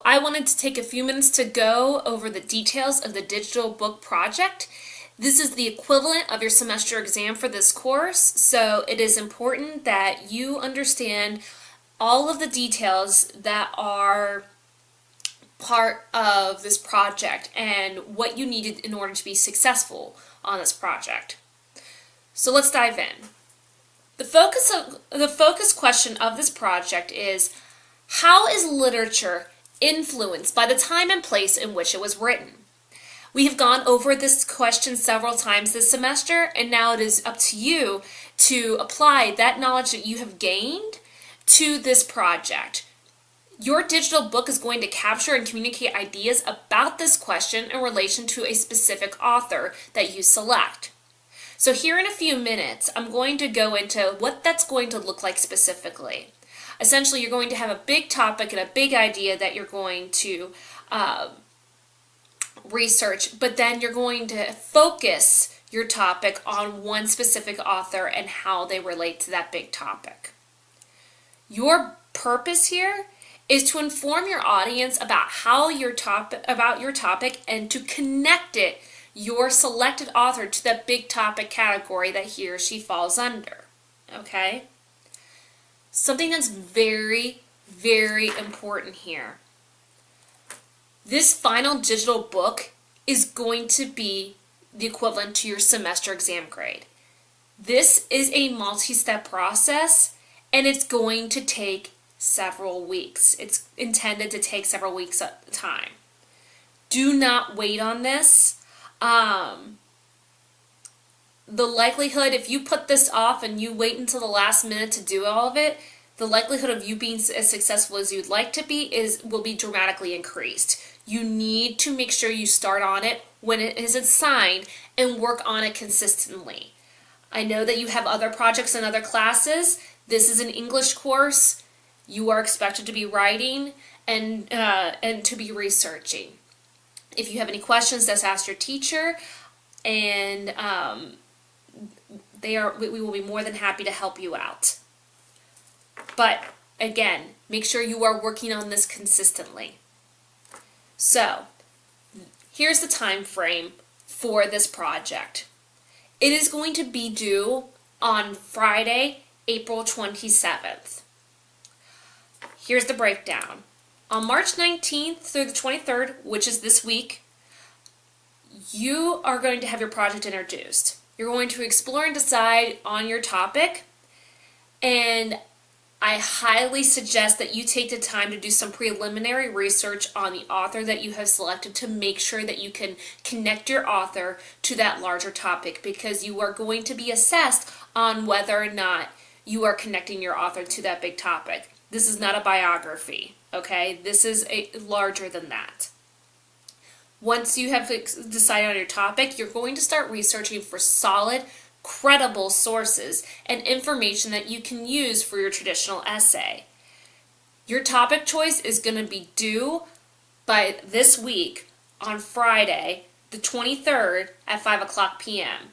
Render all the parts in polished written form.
I wanted to take a few minutes to go over the details of the digital book project. This is the equivalent of your semester exam for this course, so it is important that you understand all of the details that are part of this project and what you needed in order to be successful on this project. So let's dive in. The focus question of this project is, how is literature influenced by the time and place in which it was written? We have gone over this question several times this semester, and now it is up to you to apply that knowledge that you have gained to this project. Your digital book is going to capture and communicate ideas about this question in relation to a specific author that you select. So here in a few minutes, I'm going to go into what that's going to look like specifically. Essentially, you're going to have a big topic and a big idea that you're going to research, but then you're going to focus your topic on one specific author and how they relate to that big topic. Your purpose here is to inform your audience about your topic and to connect your selected author to that big topic category that he or she falls under. Okay? Something that's very, very important here. This final digital book is going to be the equivalent to your semester exam grade. This is a multi-step process, and it's going to take several weeks. It's intended to take several weeks at a time. Do not wait on this. The likelihood, if you put this off and you wait until the last minute to do all of it, the likelihood of you being as successful as you'd like to be will be dramatically increased. You need to make sure you start on it when it is assigned and work on it consistently. I know that you have other projects and other classes. This is an English course. You are expected to be writing and to be researching. If you have any questions, just ask your teacher, and we will be more than happy to help you out. But again, make sure you are working on this consistently. So, here's the time frame for this project. It is going to be due on Friday, April 27th. Here's the breakdown. On March 19th through the 23rd, which is this week, you are going to have your project introduced. You're going to explore and decide on your topic, and I highly suggest that you take the time to do some preliminary research on the author that you have selected to make sure that you can connect your author to that larger topic, because you are going to be assessed on whether or not you are connecting your author to that big topic. This is not a biography, okay? This is larger than that. Once you have decided on your topic, you're going to start researching for solid, credible sources and information that you can use for your traditional essay. Your topic choice is going to be due by this week on Friday, the 23rd at 5 o'clock p.m.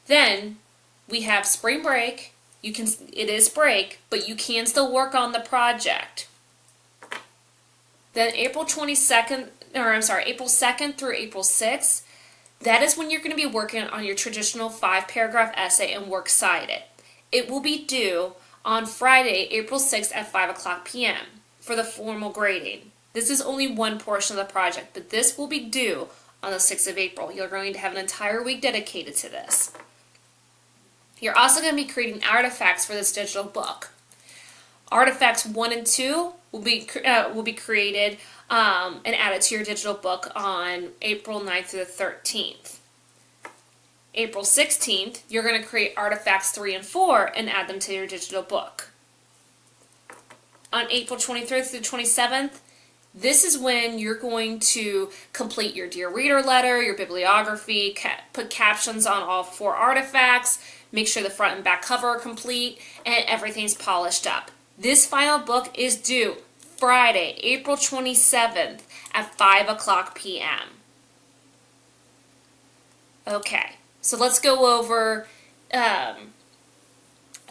Then we have spring break. It is break, but you can still work on the project. Then April 2nd through April 6th, that is when you're going to be working on your traditional 5-paragraph essay and works cited. It will be due on Friday, April 6th at 5 o'clock p.m. for the formal grading. This is only one portion of the project, but this will be due on the 6th of April. You're going to have an entire week dedicated to this. You're also going to be creating artifacts for this digital book. Artifacts 1 and 2 will be created and added to your digital book on April 9th through the 13th. April 16th, you're going to create artifacts 3 and 4 and add them to your digital book. On April 23rd through 27th, this is when you're going to complete your Dear Reader letter, your bibliography, put captions on all 4 artifacts, make sure the front and back cover are complete, and everything's polished up. This final book is due Friday, April 27th at 5 o'clock p.m. Okay, so let's go over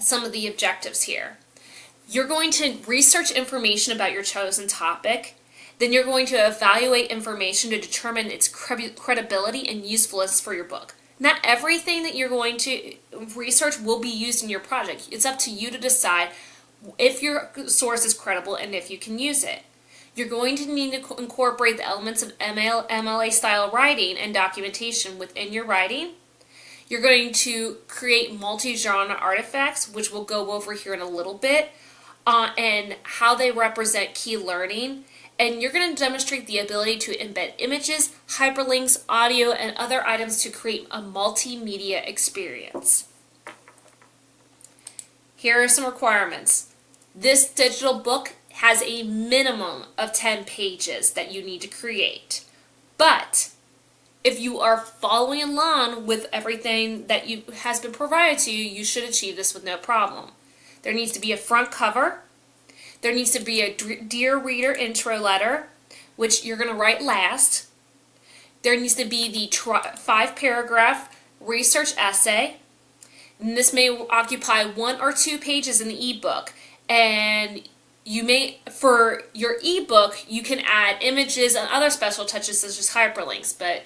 some of the objectives here. You're going to research information about your chosen topic. Then you're going to evaluate information to determine its credibility and usefulness for your book. Not everything that you're going to research will be used in your project. It's up to you to decide if your source is credible and if you can use it. You're going to need to incorporate the elements of MLA style writing and documentation within your writing. You're going to create multi-genre artifacts, which we'll go over here in a little bit, and how they represent key learning. And you're going to demonstrate the ability to embed images, hyperlinks, audio, and other items to create a multimedia experience. Here are some requirements. This digital book has a minimum of 10 pages that you need to create. But if you are following along with everything that has been provided to you, you should achieve this with no problem. There needs to be a front cover. There needs to be a Dear Reader intro letter, which you're going to write last. There needs to be the 5-paragraph research essay. And this may occupy 1 or 2 pages in the ebook. And you may, for your ebook, you can add images and other special touches such as hyperlinks, but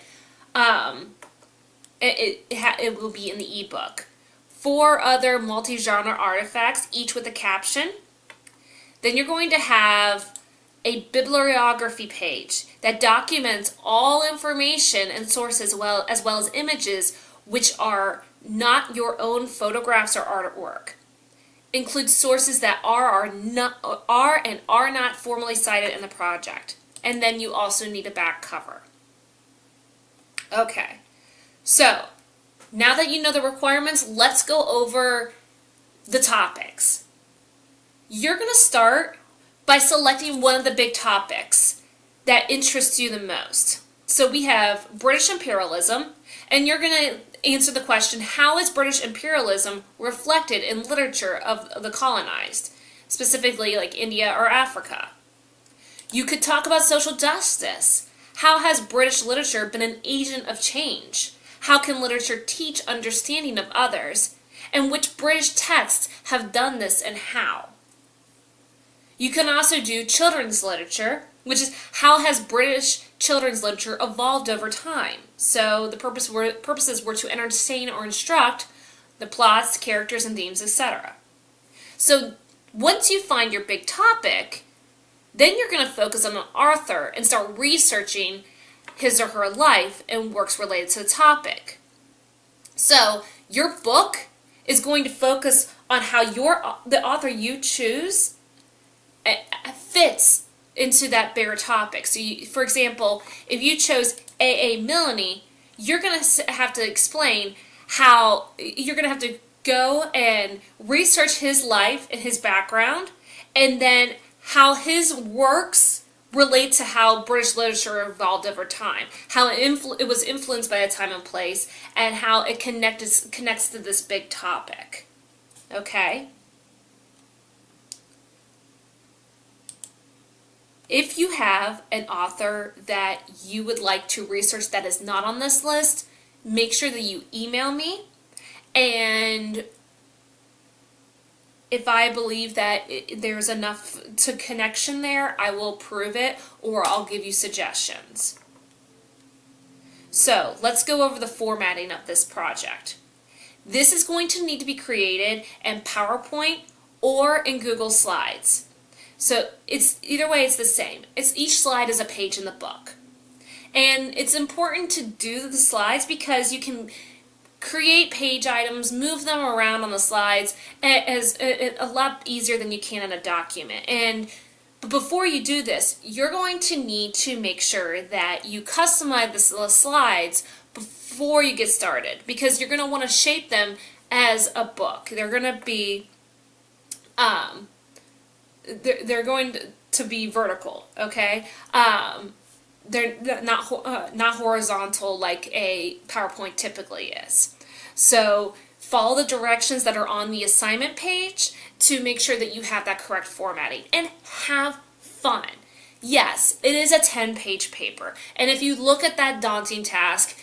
it will be in the ebook. 4 other multi-genre artifacts, each with a caption. Then you're going to have a bibliography page that documents all information and sources as well as images which are not your own photographs or artwork. Includes sources that are and are not formally cited in the project. And then you also need a back cover. Okay, so now that you know the requirements, let's go over the topics. You're going to start by selecting one of the big topics that interests you the most. So we have British imperialism, and you're going to answer the question, how is British imperialism reflected in literature of the colonized, specifically like India or Africa? You could talk about social justice. How has British literature been an agent of change? How can literature teach understanding of others? And which British texts have done this and how? You can also do children's literature, which is how has British children's literature evolved over time. So the purposes were to entertain or instruct, the plots, characters, and themes, etc. So once you find your big topic, then you're going to focus on an author and start researching his or her life and works related to the topic. So your book is going to focus on how the author you choose fits into that bigger topic. So for example, if you chose A.A. Milne, you're going to have to explain how you're going to have to go and research his life and his background, and then how his works relate to how British literature evolved over time, how it was influenced by a time and place, and how it connects to this big topic. Okay? If you have an author that you would like to research that is not on this list, make sure that you email me, and if I believe that there's enough to connection there, I will approve it, or I'll give you suggestions. So let's go over the formatting of this project. This is going to need to be created in PowerPoint or in Google Slides. So it's either way, it's the same. Each slide is a page in the book. And it's important to do the slides because you can create page items, move them around on the slides as a lot easier than you can in a document. But before you do this, you're going to need to make sure that you customize the slides before you get started, because you're going to want to shape them as a book. They're going to be they're going to be vertical, okay? They're not horizontal like a PowerPoint typically is. So follow the directions that are on the assignment page to make sure that you have that correct formatting, and have fun. Yes, it is a 10-page paper, and if you look at that daunting task,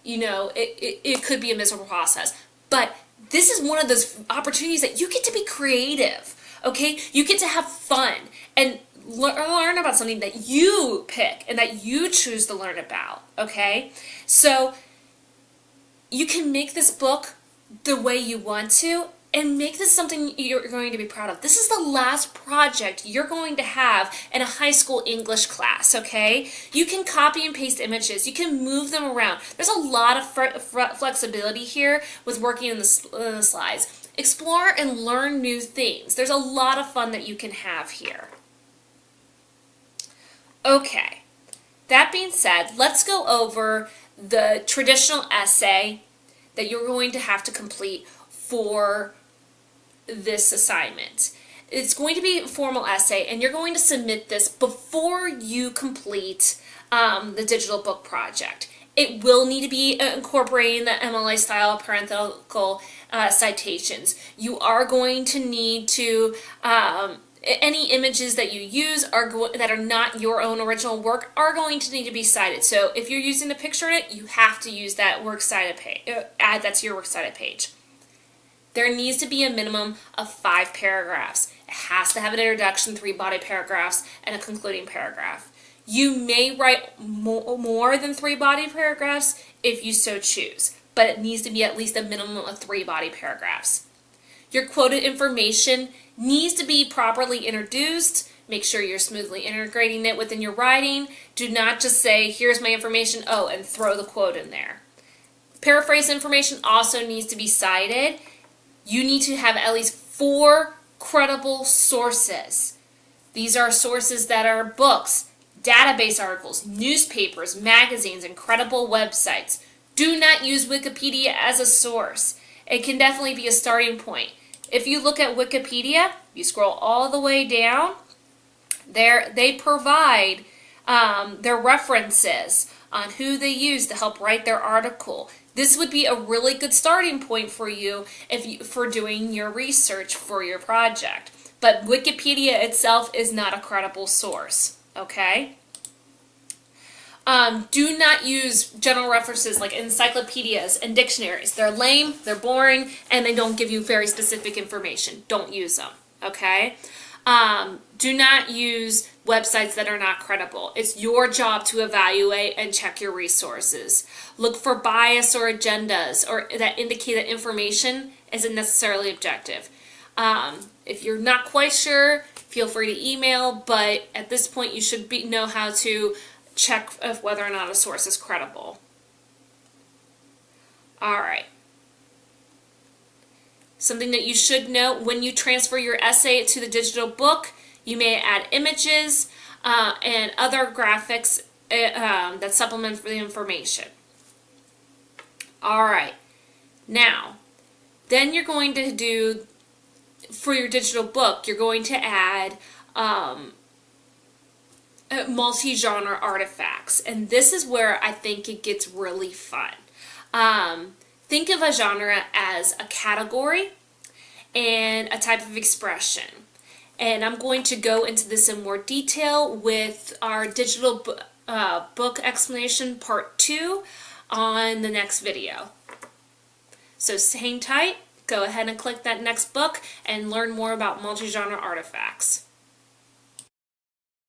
you know, it could be a miserable process. But this is one of those opportunities that you get to be creative. okay? You get to have fun and learn about something that you pick and that you choose to learn about, okay? So you can make this book the way you want to and make this something you're going to be proud of. This is the last project you're going to have in a high school English class, okay? You can copy and paste images. You can move them around. There's a lot of flexibility here with working in the slides. Explore and learn new things. There's a lot of fun that you can have here. Okay, that being said, let's go over the traditional essay that you're going to have to complete for this assignment. It's going to be a formal essay, and you're going to submit this before you complete the digital book project. It will need to be incorporating the MLA style parenthetical citations. You are going to need to any images that you use that are not your own original work are going to need to be cited. So if you're using a picture in it, you have to use that works cited page. Add that to your works cited page. There needs to be a minimum of 5 paragraphs. It has to have an introduction, 3 body paragraphs, and a concluding paragraph. You may write more than 3 body paragraphs if you so choose, but it needs to be at least a minimum of 3 body paragraphs. Your quoted information needs to be properly introduced. Make sure you're smoothly integrating it within your writing. Do not just say, here's my information, oh, and throw the quote in there. Paraphrase information also needs to be cited. You need to have at least 4 credible sources. These are sources that are books, database articles, newspapers, magazines, and credible websites. Do not use Wikipedia as a source. It can definitely be a starting point. If you look at Wikipedia, you scroll all the way down, they provide their references on who they use to help write their article. This would be a really good starting point for you for doing your research for your project. But Wikipedia itself is not a credible source, okay? Do not use general references like encyclopedias and dictionaries. They're lame, they're boring, and they don't give you very specific information. Don't use them, okay? Do not use websites that are not credible. It's your job to evaluate and check your resources. Look for bias or agendas or that indicate that information isn't necessarily objective. If you're not quite sure, feel free to email, but at this point you should know how to check of whether or not a source is credible. Alright. Something that you should know, when you transfer your essay to the digital book, you may add images and other graphics that supplement the information. Alright. Now, then you're going to do, for your digital book, you're going to add multi-genre artifacts, and this is where I think it gets really fun. Think of a genre as a category and a type of expression, and I'm going to go into this in more detail with our digital book explanation part 2 on the next video. So hang tight, go ahead and click that next book and learn more about multi-genre artifacts.